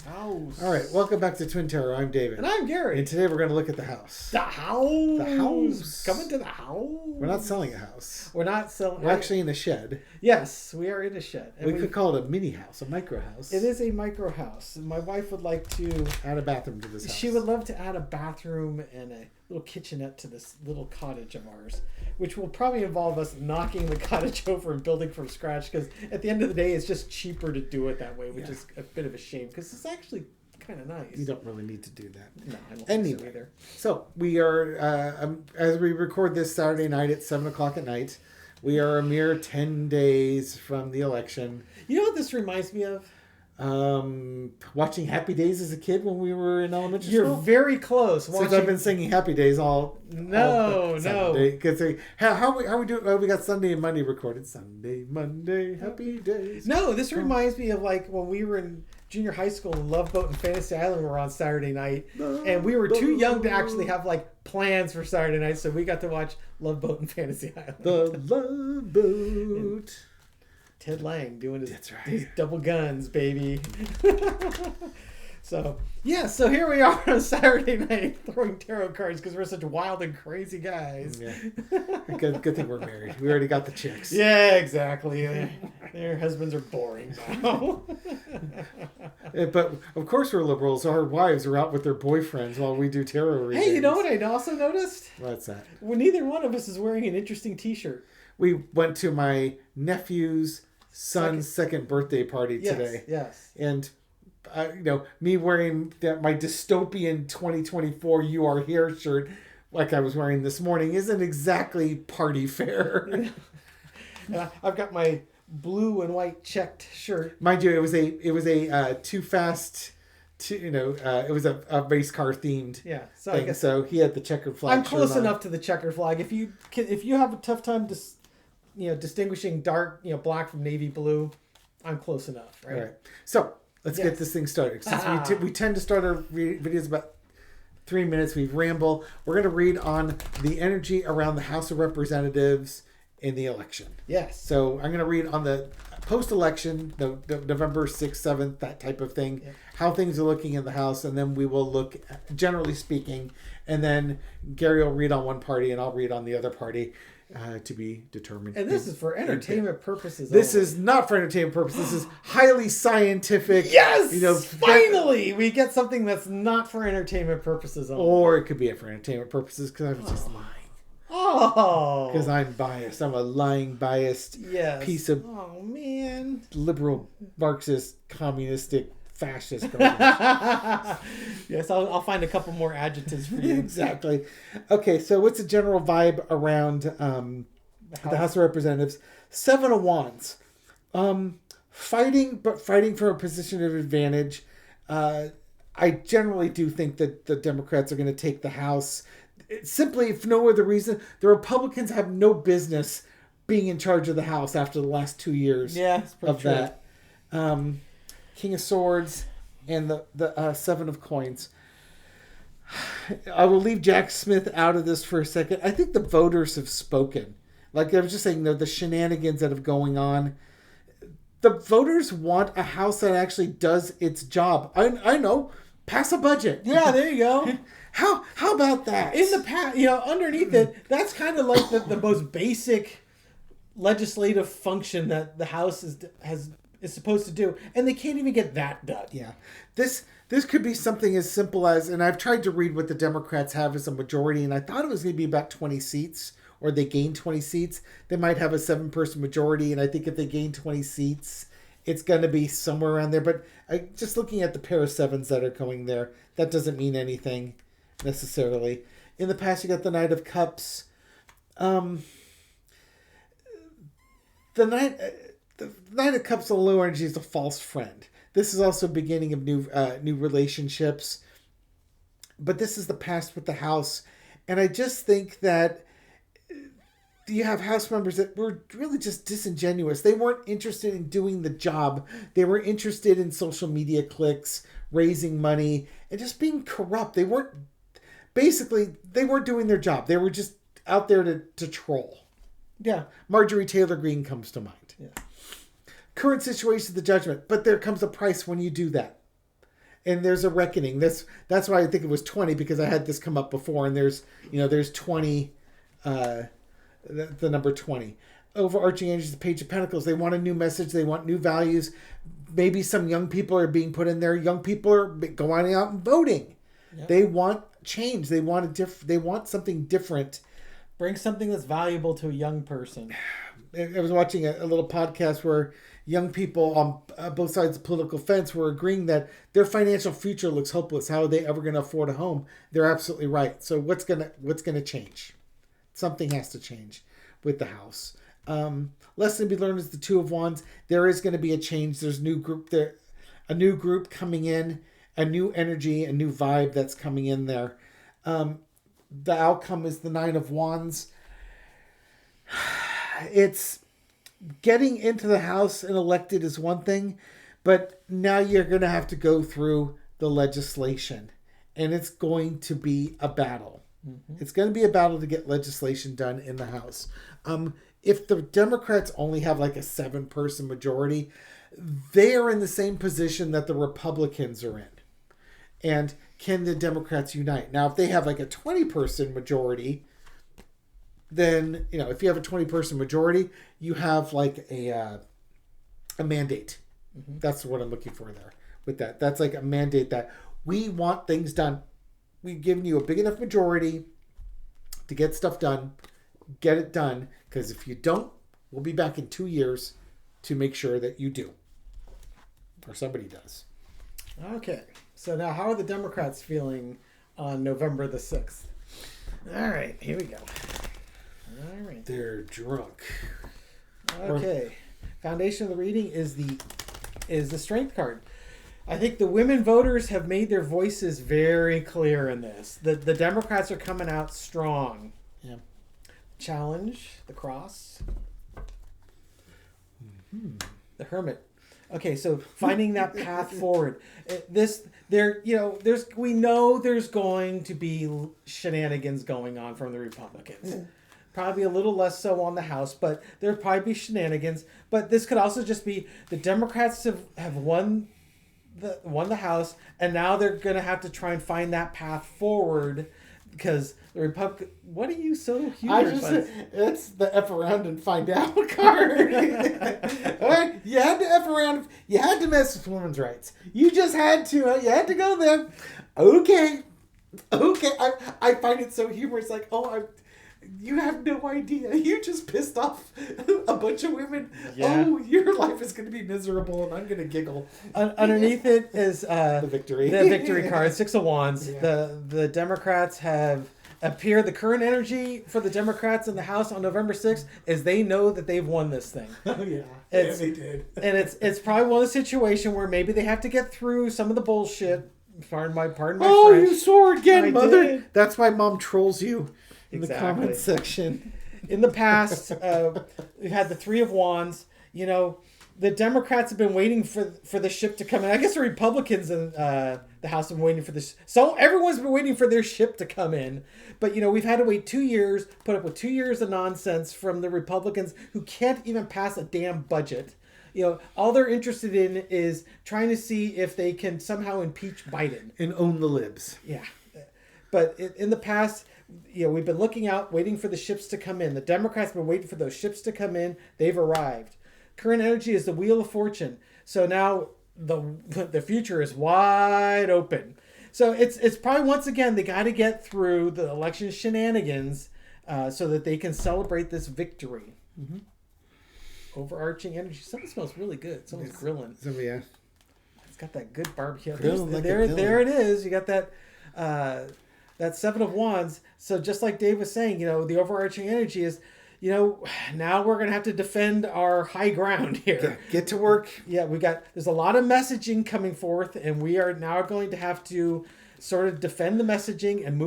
House. All right, welcome back to Twin Terror. I'm David. And I'm Gary. And today we're going to look at the house. The house. The house. Coming to the house. We're not selling a house. We're not selling. We're actually in a shed. Yes, we are in a shed. And we could call it a mini house, a micro house. It is a micro house. And my wife would like to add a bathroom to this house. She would love to add a bathroom and a little kitchenette to this little cottage of ours, which will probably involve us knocking the cottage over and building from scratch, because at the end of the day, it's just cheaper to do it that way, which is a bit of a shame, because it's actually kind of nice. You don't really need to do that. No, I don't think so either. So we are, as we record this Saturday night at 7 o'clock at night, we are a mere 10 days from the election. You know what this reminds me of? Watching Happy Days as a kid when we were in elementary school. You're very close. Since I've been singing Happy Days all Sunday. Because how we doing? Oh, we got Sunday and Monday recorded. Sunday, Monday, Happy Days. No, this reminds me of like when we were in junior high school and Love Boat and Fantasy Island were on Saturday night, and we were too young to actually have like plans for Saturday night, so we got to watch Love Boat and Fantasy Island. The Love Boat. Ted Lang doing his double guns, baby. So here we are on Saturday night throwing tarot cards because we're such wild and crazy guys. Yeah. Good thing we're married. We already got the chicks. Yeah, exactly. Their husbands are boring now. But of course we're liberals. Our wives are out with their boyfriends while we do tarot readings. Hey, you know what I also noticed? What's that? Well, neither one of us is wearing an interesting t-shirt. We went to my nephew's son's second birthday party today. Yes. And me wearing my dystopian 2024 You Are Here shirt like I was wearing this morning isn't exactly party fare. And I've got my blue and white checked shirt. Mind you, it was a Too Fast it was a race car themed thing. So he had the checkered flag. I'm close enough to the checkered flag. If you have a tough time distinguishing dark, black from navy blue, I'm close enough, right? All right. So let's get this thing started. Since we tend to start our videos about 3 minutes, we ramble. We're going to read on the energy around the House of Representatives in the election. Yes. So I'm going to read on the post-election, the November 6th, 7th, that type of thing, how things are looking in the House, and then we will look, generally speaking, and then Gary will read on one party and I'll read on the other party. To be determined. And this is for entertainment purposes. This is not for entertainment purposes. This is highly scientific. Yes! Finally! We get something that's not for entertainment purposes only. Or it could be for entertainment purposes because I was just lying. Oh! Because I'm biased. I'm a lying, biased piece of liberal, Marxist, communistic, fascist garbage. Yes, I'll find a couple more adjectives for you. Exactly. Okay, so what's the general vibe around the House of Representatives? 7 of Wands. Fighting for a position of advantage. I generally do think that the Democrats are going to take the House. Simply, if no other reason, the Republicans have no business being in charge of the House after the last 2 years of that. King of Swords and the Seven of Coins. I will leave Jack Smith out of this for a second. I think the voters have spoken. Like I was just saying, the shenanigans that are going on. The voters want a House that actually does its job. I know. Pass a budget. Yeah, there you go. How about that? In the past, underneath it, that's kind of like the most basic legislative function that the House is supposed to do, and they can't even get that done. Yeah. This could be something as simple as, and I've tried to read what the Democrats have as a majority, and I thought it was going to be about 20 seats, or they gain 20 seats. They might have a 7-person majority, and I think if they gain 20 seats, it's going to be somewhere around there. But just looking at the pair of 7s that are going there, that doesn't mean anything necessarily. In the past, you got the Knight of Cups. The Knight of Cups, the low energy, is a false friend. This is also beginning of new relationships. But this is the past with the House. And I just think that you have House members that were really just disingenuous. They weren't interested in doing the job. They were interested in social media clicks, raising money, and just being corrupt. They weren't doing their job. They were just out there to troll. Yeah, Marjorie Taylor Greene comes to mind. Yeah. Current situation of the judgment, but there comes a price when you do that. and there's a reckoning. That's why I think it was 20, because I had this come up before, and there's 20, the number 20. Overarching energy is the Page of Pentacles. They want a new message. They want new values. Maybe some young people are being put in there. Young people are going out and voting. Yep. They want change. They want they want something different. Bring something that's valuable to a young person. I was watching a little podcast where young people on both sides of the political fence were agreeing that their financial future looks hopeless. How are they ever going to afford a home? They're absolutely right. So what's gonna change? Something has to change with the house. Lesson to be learned is the Two of Wands. There is going to be a change. There's a new group there, a new group coming in, a new energy, a new vibe that's coming in there. The outcome is the Nine of Wands. It's getting into the house and elected is one thing, but now you're going to have to go through the legislation, and it's going to be a battle. Mm-hmm. It's going to be a battle to get legislation done in the house. If the Democrats only have like a 7-person majority, they are in the same position that the Republicans are in. And can the Democrats unite? Now, if they have like a 20-person majority, then, if you have a 20-person majority, you have like a mandate. Mm-hmm. That's what I'm looking for there with that. That's like a mandate that we want things done. We've given you a big enough majority to get stuff done. Get it done, because if you don't, we'll be back in 2 years to make sure that you do, or somebody does. Okay, so now how are the Democrats feeling on November the 6th? All right, here we go. All right, they're drunk. Okay, foundation of the reading is the Strength card. I think the women voters have made their voices very clear in this. The Democrats are coming out strong. Yeah. Challenge, the Cross, the Hermit. Okay, so finding that path forward. We know there's going to be shenanigans going on from the Republicans. Probably a little less so on the House, but there'll probably be shenanigans. But this could also just be the Democrats have won the House, and now they're going to have to try and find that path forward. Because the Republican, what are you so huge? It's the F around and find out card. Right? You had to F around. You had to mess with women's rights. You just had to. You had to go there. Okay. I find it so humorous. Like, you have no idea. You just pissed off a bunch of women. Yeah. Oh, your life is going to be miserable, and I'm going to giggle. Underneath it is the victory. The victory card, 6 of Wands. Yeah. The Democrats have appeared. The current energy for the Democrats in the House on November 6th is they know that they've won this thing. Oh, yeah. They did. And it's probably one of the situations where maybe they have to get through some of the bullshit. Pardon my French. Oh, you swore again, Mother. Did. That's why Mom trolls you. In the comment section. In the past, we've had the 3 of Wands. The Democrats have been waiting for the ship to come in. I guess the Republicans in the House have been waiting for this. So everyone's been waiting for their ship to come in. But, we've had to wait 2 years, put up with 2 years of nonsense from the Republicans who can't even pass a damn budget. All they're interested in is trying to see if they can somehow impeach Biden. And own the libs. Yeah. But in the past... we've been looking out, waiting for the ships to come in. The Democrats have been waiting for those ships to come in. They've arrived. Current energy is the Wheel of Fortune. So now the future is wide open. So it's probably, once again, they got to get through the election shenanigans so that they can celebrate this victory. Mm-hmm. Overarching energy. Something smells really good. Someone's grilling. Yeah. It's got that good barbecue. Like there it is. You got that... that 7 of Wands. So just like Dave was saying, the overarching energy is, now we're going to have to defend our high ground here. Get to work. Yeah, there's a lot of messaging coming forth, and we are now going to have to sort of defend the messaging and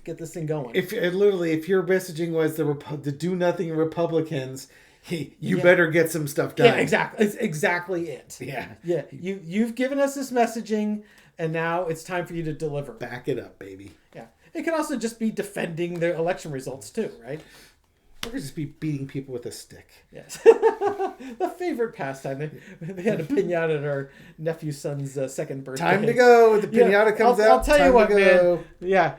get this thing going. If your messaging was the do nothing Republicans, you better get some stuff done. Yeah, exactly. It's exactly it. Yeah. Yeah. You've given us this messaging, and now it's time for you to deliver. Back it up, baby. Yeah. It can also just be defending the election results too, right? We're going to just be beating people with a stick. Yes. The favorite pastime. They had a pinata at our nephew's son's second birthday. Time to go. The pinata comes out. I'll tell Time you what, to go. man. Yeah.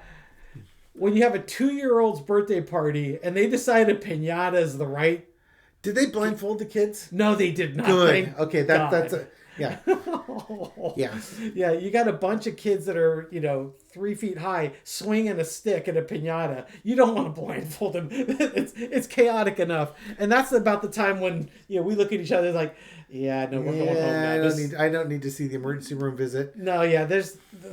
When you have a 2-year-old's birthday party and they decide a pinata is the right... Did they blindfold the kids? No, they did not. Good. Okay, that's a... Yeah. Yeah. Yeah, you got a bunch of kids that are, 3 feet high swinging a stick at a pinata. You don't want to blindfold them. It's chaotic enough. And that's about the time when, we look at each other like, yeah, no, we're going home now. I don't need to see the emergency room visit. No, yeah,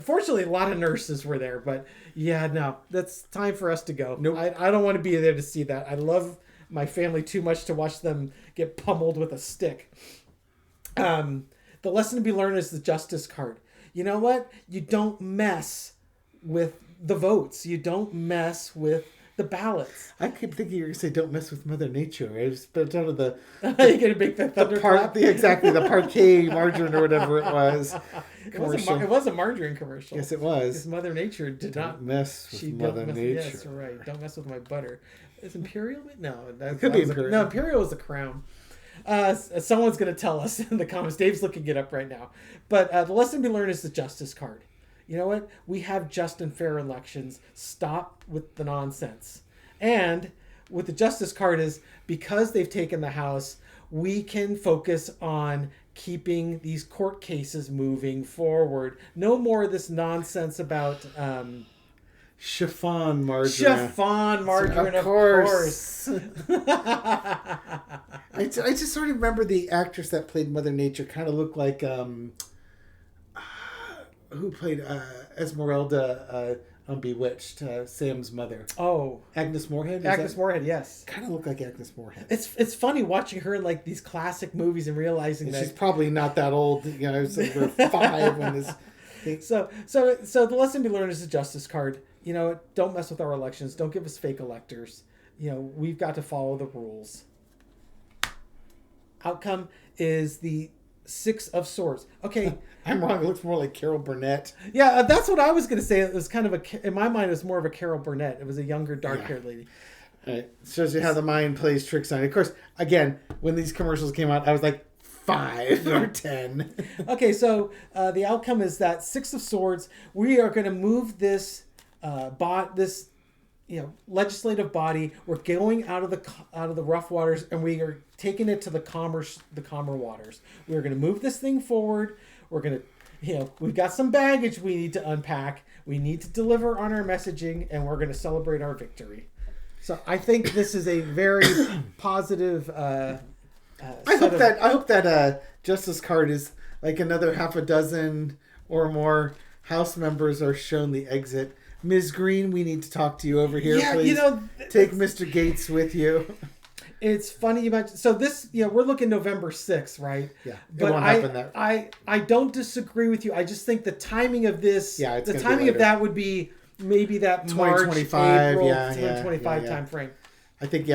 fortunately a lot of nurses were there, but yeah, no, that's time for us to go. Nope. I don't want to be there to see that. I love my family too much to watch them get pummeled with a stick. The lesson to be learned is the justice card. You know what? You don't mess with the votes. You don't mess with the ballots. I keep thinking you're going to say, don't mess with Mother Nature. I just put out of the... You're going to make that thunderclap? The parquet margarine or whatever it was. Commercial. It was a margarine commercial. Yes, it was. Because Mother Nature did not mess with Mother Nature. Yes, right. Don't mess with my butter. Is Imperial? No. It could be Imperial. No, Imperial is the crown. Someone's going to tell us in the comments. Dave's looking it up right now. But the lesson to be learned is the justice card. You know what? We have just and fair elections. Stop with the nonsense. And with the justice card is because they've taken the House, we can focus on keeping these court cases moving forward. No more of this nonsense about... chiffon margarine. Chiffon margarine, of course. I just sort of remember the actress that played Mother Nature kind of looked like who played Esmeralda on Bewitched, Sam's mother. Oh, Agnes Moorehead. Agnes Moorehead, yes. Kind of looked like Agnes Moorehead. It's funny watching her in like these classic movies and realizing that she's probably not that old. So we're 5 when this. So the lesson to be learned is the justice card. Don't mess with our elections. Don't give us fake electors. We've got to follow the rules. Outcome is the 6 of Swords. Okay. I'm wrong. It looks more like Carol Burnett. Yeah, that's what I was going to say. It was kind of in my mind, it was more of a Carol Burnett. It was a younger, dark-haired lady. It shows you how the mind plays tricks on it. Of course, again, when these commercials came out, I was like 5 or 10. Okay, so the outcome is that 6 of Swords. We are going to move this legislative body. We're going out of the rough waters, and we are taking it to the calmer waters. We're going to move this thing forward. We're going to, we've got some baggage we need to unpack. We need to deliver on our messaging, and we're going to celebrate our victory. So I think this is a very positive. I hope that justice card is like another half a dozen or more House members are shown the exit. Ms. Green, we need to talk to you over here, please. Take Mr. Gates with you. It's funny you mentioned. So this, we're looking November 6th, right? Yeah, it but won't happen that. I don't disagree with you. I just think the timing of this, the timing of that would be maybe that March, 2025, April, 2025 time frame. I think,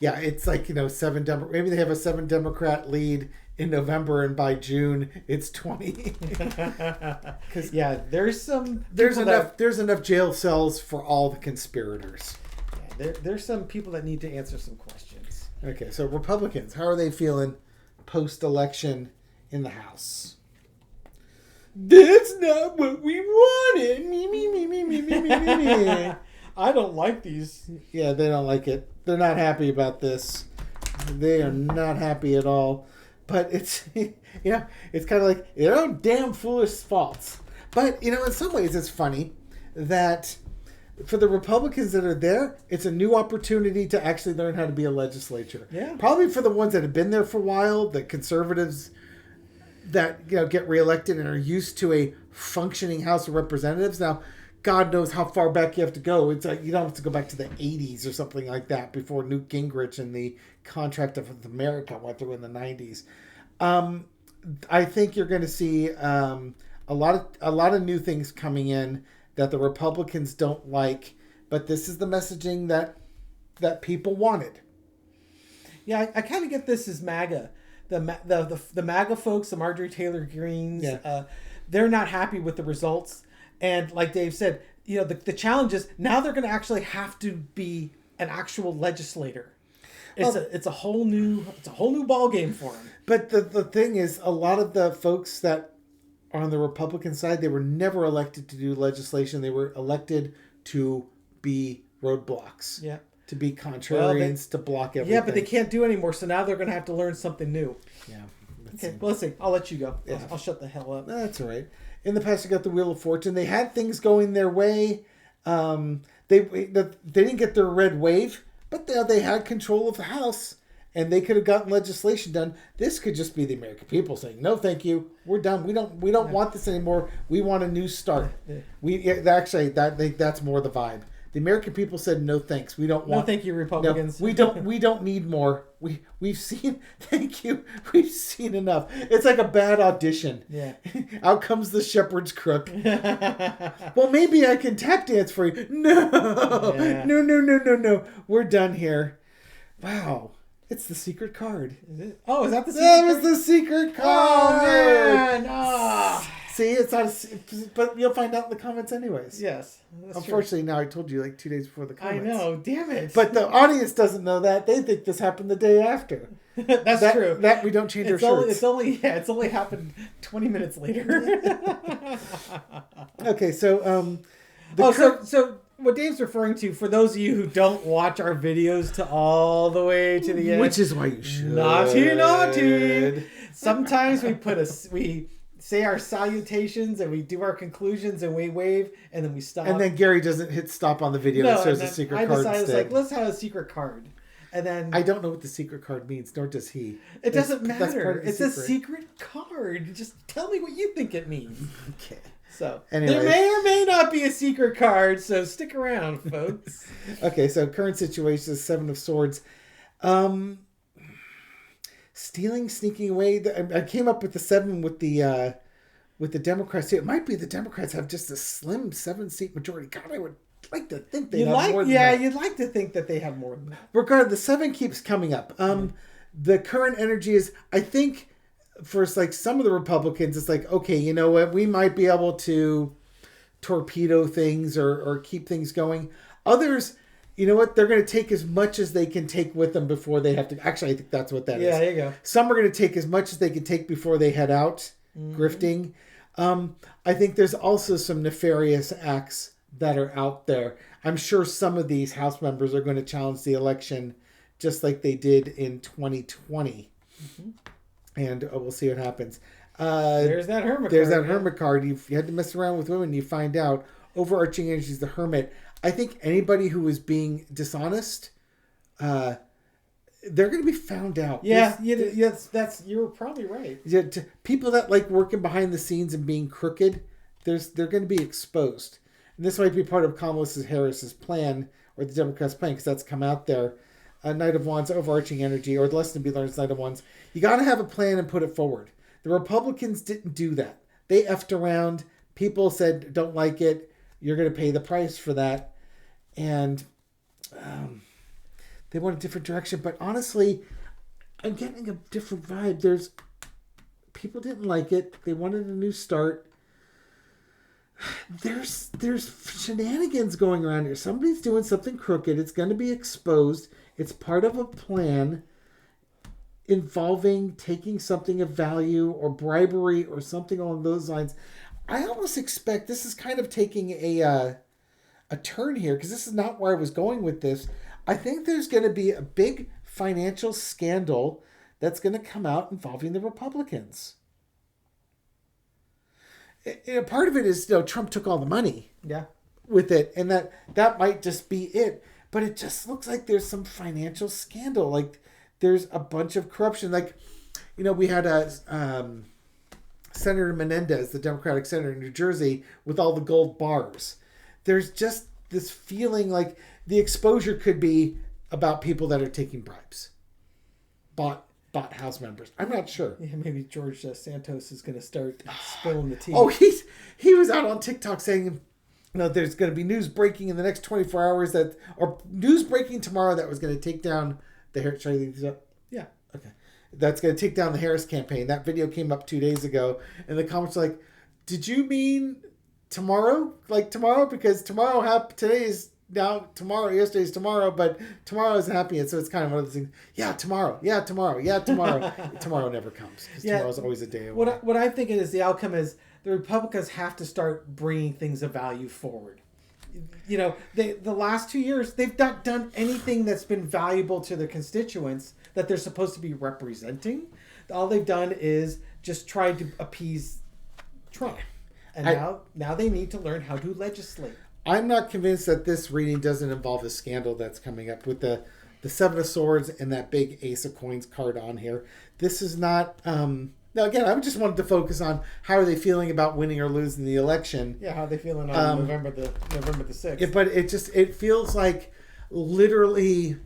it's like 7 Democrat. Maybe they have a 7 Democrat lead in November, and by June it's 20. Because there's enough jail cells for all the conspirators. There's some people that need to answer some questions. Okay, so Republicans, how are they feeling post-election in the House? That's not what we wanted. Me. I don't like these. Yeah, they don't like it. They're not happy about this. They are not happy at all. But it's, it's kind of like their own damn foolish faults. But, in some ways it's funny that for the Republicans that are there, it's a new opportunity to actually learn how to be a legislature. Yeah. Probably for the ones that have been there for a while, the conservatives that get reelected and are used to a functioning House of Representatives. Now, God knows how far back you have to go. It's like you don't have to go back to the 80s or something like that before Newt Gingrich and the Contract of America went through in the 90s. I think you're going to see a lot of new things coming in that the Republicans don't like, but this is the messaging that people wanted. Yeah, I kind of get this as MAGA. The MAGA folks, the Marjorie Taylor Greens, they're not happy with the results. And like Dave said, the challenge is now they're going to actually have to be an actual legislator. It's a whole new ball game for him. But the thing is, a lot of the folks that are on the Republican side, they were never elected to do legislation. They were elected to be roadblocks. Yeah. To be contrarians, to block everything. Yeah, but they can't do anymore, so now they're going to have to learn something new. Yeah. Okay, well, let's see. I'll let you go. Yeah. I'll shut the hell up. That's all right. In the past, you got the Wheel of Fortune. They had things going their way. They didn't get their red wave, but they had control of the House, and they could have gotten legislation done. This could just be the American people saying, "No, thank you. We're done. We don't want this anymore. We want a new start." That's more the vibe. The American people said, "No, thanks. We don't want." No, thank you, Republicans. No, we don't need more. We've seen. Thank you. We've seen enough. It's like a bad audition. Yeah. Out comes the shepherd's crook. Well, maybe I can tap dance for you. No. Yeah. No. We're done here. Wow. It's the secret card. Is it? Oh, is that the secret card? That was the secret card. Oh, man. Oh. See, it's not, but you'll find out in the comments anyways. Yes. Unfortunately, now I told you like 2 days before the comments. I know, damn it. But the audience doesn't know that. They think this happened the day after. That's true. That we don't change our shirts. It's only happened 20 minutes later. Okay, so so what Dave's referring to, for those of you who don't watch our videos to all the way to the end, which is why you should. Naughty. Sometimes we say our salutations and we do our conclusions and we wave and then we stop. And then Gary doesn't hit stop on the video and says a secret card instead. I decided, let's have a secret card. And then I don't know what the secret card means, nor does he. It doesn't matter. It's a secret card. Just tell me what you think it means. Okay. So anyways. There may or may not be a secret card, so stick around, folks. Okay, so current situation is 7 of Swords. Stealing, sneaking away. I came up with the 7 with the Democrats. It might be the Democrats have just a slim 7-seat majority. God, I would like to think they have more than that. You'd like to think that they have more than that. Regardless, the 7 keeps coming up. The current energy is, I think, for like some of the Republicans, it's like, okay, you know what? We might be able to torpedo things or keep things going. Others, you know what? They're going to take as much as they can take with them before they have to. Actually, I think that's what that is. Yeah, there you go. Some are going to take as much as they can take before they head out, grifting. I think there's also some nefarious acts that are out there. I'm sure some of these House members are going to challenge the election just like they did in 2020. Mm-hmm. And we'll see what happens. There's that hermit card. There's that hermit card. You had to mess around with women. You find out. Overarching energy is the hermit. I think anybody who is being dishonest, they're going to be found out. Yeah, you're probably right. People that like working behind the scenes and being crooked, they're going to be exposed. And this might be part of Kamala Harris's plan, or the Democrats' plan, because that's come out there. Knight of Wands, overarching energy, or the lesson to be learned is Knight of Wands. You got to have a plan and put it forward. The Republicans didn't do that. They effed around. People said, don't like it. You're going to pay the price for that. And they went a different direction. But honestly, I'm getting a different vibe. People didn't like it. They wanted a new start. There's shenanigans going around here. Somebody's doing something crooked. It's going to be exposed. It's part of a plan involving taking something of value or bribery or something along those lines. I almost expect this is kind of taking a turn here, because this is not where I was going with this. I think there's going to be a big financial scandal that's going to come out involving the Republicans. Part of it is, Trump took all the money with it, and that might just be it. But it just looks like there's some financial scandal. Like there's a bunch of corruption. Like, we had a Senator Menendez, the Democratic senator in New Jersey, with all the gold bars. There's just this feeling like the exposure could be about people that are taking bribes. Bought House members. I'm not sure. Yeah, maybe George Santos is going to start spilling the tea. Oh, he was out on TikTok saying, there's going to be news breaking in the next 24 hours or news breaking tomorrow that was going to take down the Harris. Should I leave these up? Yeah. Okay. That's going to take down the Harris campaign. That video came up 2 days ago, and the comments are like, did you mean tomorrow? Like tomorrow? Because today is now tomorrow. Yesterday's tomorrow, but tomorrow isn't happening yet. So it's kind of one of those things. Yeah, tomorrow. Yeah, tomorrow. Yeah, tomorrow. Tomorrow never comes because tomorrow's always a day away. What I'm thinking is the outcome is the Republicans have to start bringing things of value forward. You know, the last 2 years, they've not done anything that's been valuable to their constituents that they're supposed to be representing. All they've done is just try to appease Trump. And now they need to learn how to legislate. I'm not convinced that this reading doesn't involve a scandal that's coming up with the Seven of Swords and that big Ace of Coins card on here. This is not... Now, again, I just wanted to focus on how are they feeling about winning or losing the election. Yeah, how are they feeling on November the 6th. Yeah, but it feels like literally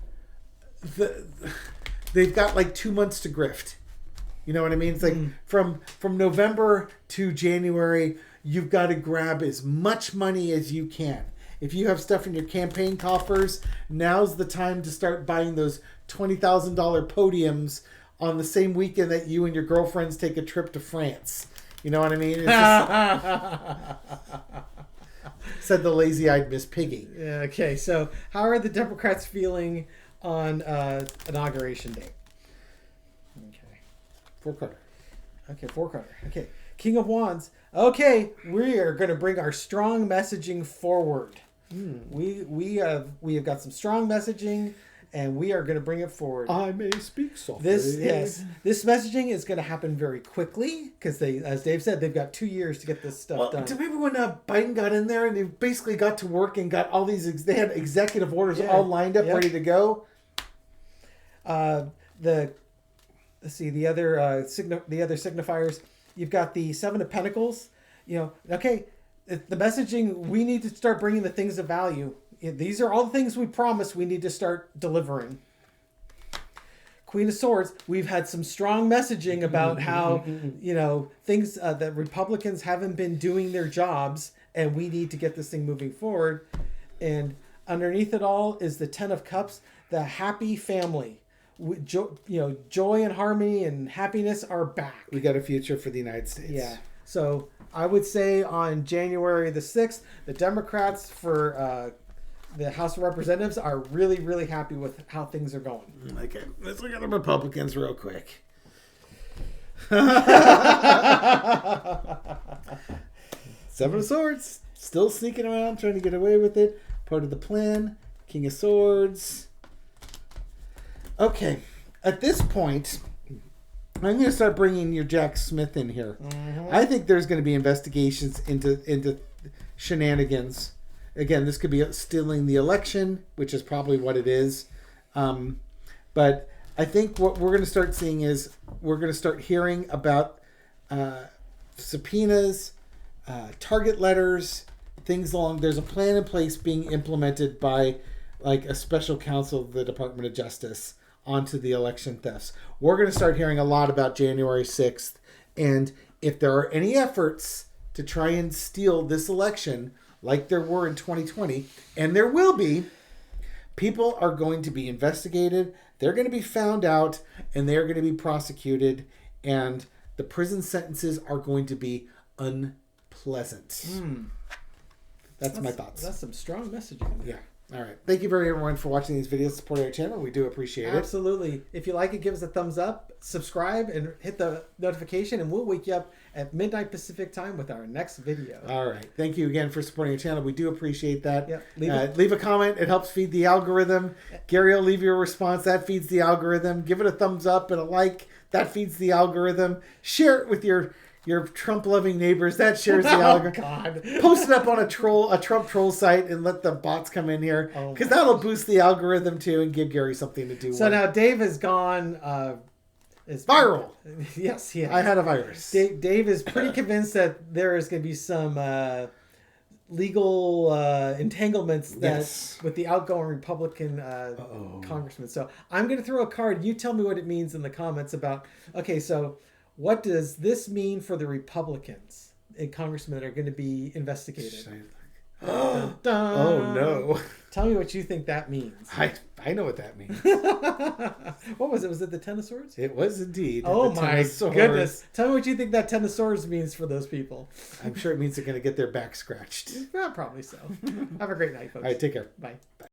they've got like 2 months to grift. You know what I mean? It's like from November to January, you've got to grab as much money as you can. If you have stuff in your campaign coffers, now's the time to start buying those $20,000 podiums on the same weekend that you and your girlfriends take a trip to France. You know what I mean? It's just, said the lazy-eyed Miss Piggy. Yeah, okay, so how are the Democrats feeling on Inauguration Day? Okay. Four Carter. Okay, Four Carter. Okay. King of Wands. Okay, we are going to bring our strong messaging forward. We have got some strong messaging, and we are going to bring it forward. I may speak softly. This messaging is going to happen very quickly because they, as Dave said, they've got 2 years to get this stuff done. Do you remember when Biden got in there and they basically got to work and got all these? They had executive orders all lined up, ready to go. The other signifiers. You've got the Seven of Pentacles. You know, okay, the messaging. We need to start bringing the things of value. These are all the things we promised we need to start delivering. Queen of Swords, we've had some strong messaging about how, you know, things that Republicans haven't been doing their jobs, and we need to get this thing moving forward. And underneath it all is the Ten of Cups, the happy family. Joy and harmony and happiness are back. We got a future for the United States. Yeah. So I would say on January the 6th, the Democrats for... the House of Representatives are really, really happy with how things are going. Okay, let's look at the Republicans real quick. Seven of Swords, still sneaking around, trying to get away with it. Part of the plan. King of Swords. Okay, at this point, I'm going to start bringing your Jack Smith in here. I think there's going to be investigations into shenanigans. Again, this could be stealing the election, which is probably what it is. But I think what we're going to start seeing is we're going to start hearing about subpoenas, target letters, things along. There's a plan in place being implemented by like a special counsel of the Department of Justice onto the election thefts. We're going to start hearing a lot about January 6th. And if there are any efforts to try and steal this election, like there were in 2020, and there will be, people are going to be investigated, they're going to be found out, and they're going to be prosecuted, and the prison sentences are going to be unpleasant. That's my thoughts. That's some strong messaging. Yeah. All right. Thank you very everyone for watching these videos, supporting our channel. We do appreciate it. Absolutely. If you like it, give us a thumbs up, subscribe, and hit the notification, and we'll wake you up at midnight Pacific time with our next video. All right. Thank you again for supporting our channel. We do appreciate that. Yep. Leave a comment. It helps feed the algorithm. Gary will leave your response. That feeds the algorithm. Give it a thumbs up and a like. That feeds the algorithm. Share it with your Trump-loving neighbors. That shares the algorithm. God. Post it up on a Trump troll site and let the bots come in here, because that'll boost the algorithm too and give Gary something to do. So now Dave has gone viral. Yes, he has. I had a virus. Dave is pretty convinced that there is going to be some legal entanglements with the outgoing Republican congressman. So I'm going to throw a card. You tell me what it means in the comments about. Okay, so. What does this mean for the Republicans and congressmen that are going to be investigated? Dun, dun. Oh no. Tell me what you think that means. I know what that means. What was it? Was it the Ten of Swords? It was indeed. Oh the Ten my of Swords. goodness. Tell me what you think that Ten of Swords means for those people. I'm sure it means they're going to get their back scratched. Yeah, probably so. Have a great night, folks. All right, take care. Bye.